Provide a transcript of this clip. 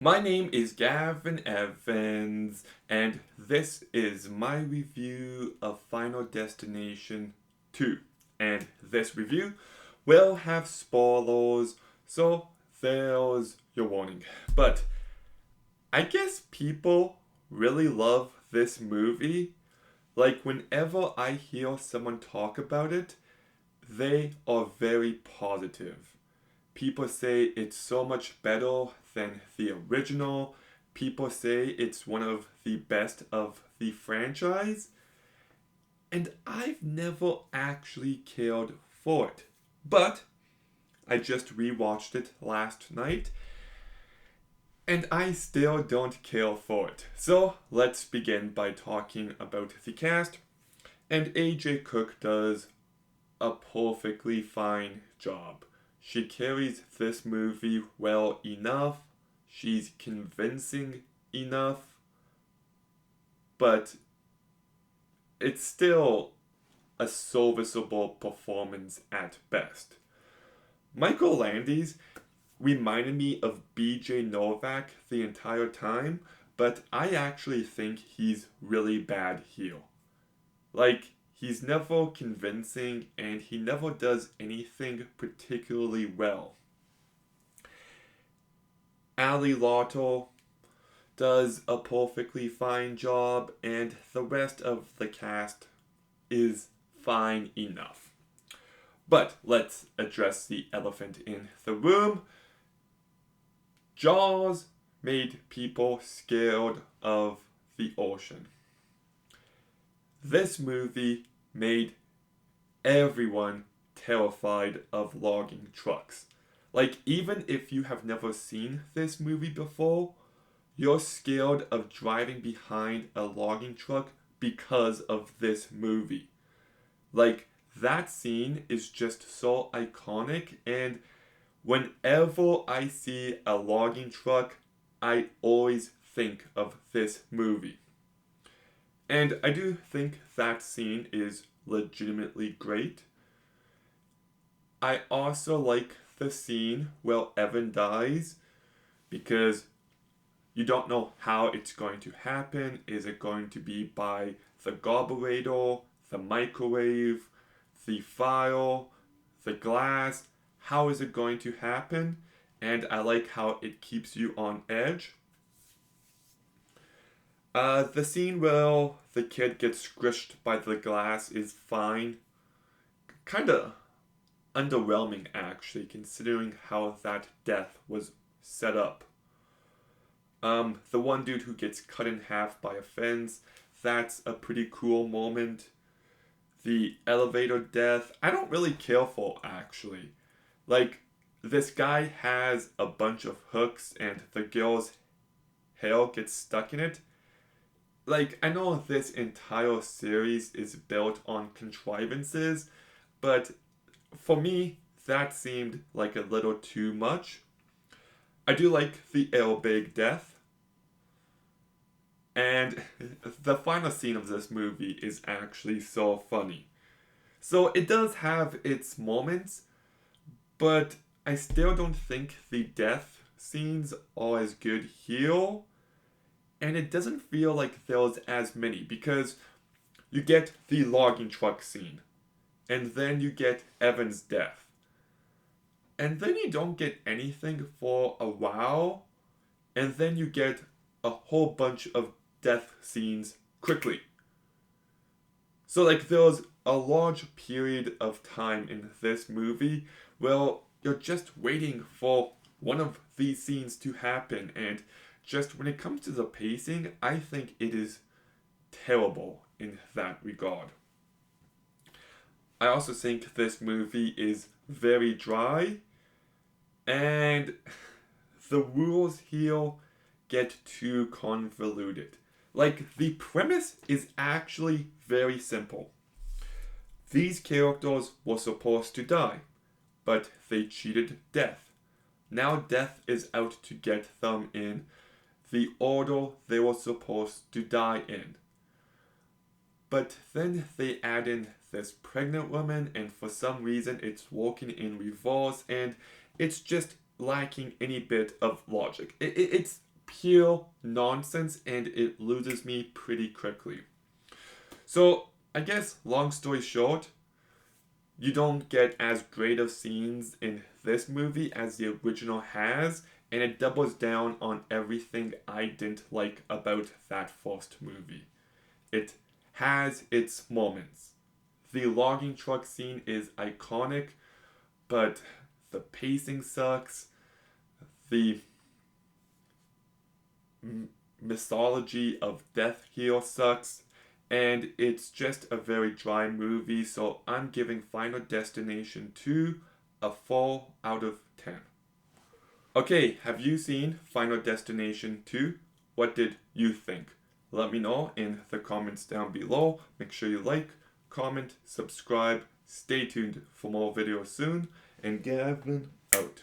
My name is Gavin Evans, and this is my review of Final Destination 2. And this review will have spoilers, so there's your warning. But I guess people really love this movie. Like, whenever I hear someone talk about it, they are very positive. People say it's so much better than the original. People say it's one of the best of the franchise. And I've never actually cared for it. But I just rewatched it last night and I still don't care for it. So let's begin by talking about the cast. And AJ Cook does a perfectly fine job. She carries this movie well enough. She's convincing enough, but it's still a serviceable performance at best. Michael Landis reminded me of BJ Novak the entire time, but I actually think he's really bad here. Like, he's never convincing and he never does anything particularly well. Ali Lotto does a perfectly fine job, and the rest of the cast is fine enough. But let's address the elephant in the room. Jaws made people scared of the ocean. This movie made everyone terrified of logging trucks. Like, even if you have never seen this movie before, you're scared of driving behind a logging truck because of this movie. Like, that scene is just so iconic, and whenever I see a logging truck, I always think of this movie. And I do think that scene is legitimately great. I also like the scene where Evan dies because you don't know how it's going to happen. Is it going to be by the carburetor, the microwave, the fire, the glass? How is it going to happen? And I like how it keeps you on edge. The scene where the kid gets squished by the glass is fine. Kinda underwhelming, actually, considering how that death was set up. The one dude who gets cut in half by a fence, that's a pretty cool moment. The elevator death, I don't really care for, actually. Like, this guy has a bunch of hooks and the girl's hair gets stuck in it. Like, I know this entire series is built on contrivances, but for me, that seemed like a little too much. I do like the airbag death, and the final scene of this movie is actually so funny. So it does have its moments, but I still don't think the death scenes are as good here, and it doesn't feel like there's as many because you get the logging truck scene, and then you get Evan's death. And then you don't get anything for a while, and then you get a whole bunch of death scenes quickly. So, like, there's a large period of time in this movie where you're just waiting for one of these scenes to happen, and just when it comes to the pacing, I think it is terrible in that regard. I also think this movie is very dry, and the rules here get too convoluted. Like, the premise is actually very simple. These characters were supposed to die, but they cheated death. Now death is out to get them in the order they were supposed to die in. But then they add in this pregnant woman, and for some reason it's working in reverse, and it's just lacking any bit of logic. It's heel nonsense and it loses me pretty quickly. So, I guess, long story short, you don't get as great of scenes in this movie as the original has, and it doubles down on everything I didn't like about that first movie. It has its moments. The logging truck scene is iconic, but the pacing sucks. The mythology of Death Heel sucks. And it's just a very dry movie, so I'm giving Final Destination 2 a 4 out of 10. Okay, have you seen Final Destination 2? What did you think? Let me know in the comments down below. Make sure you like, comment, subscribe. Stay tuned for more videos soon. And Gavin out.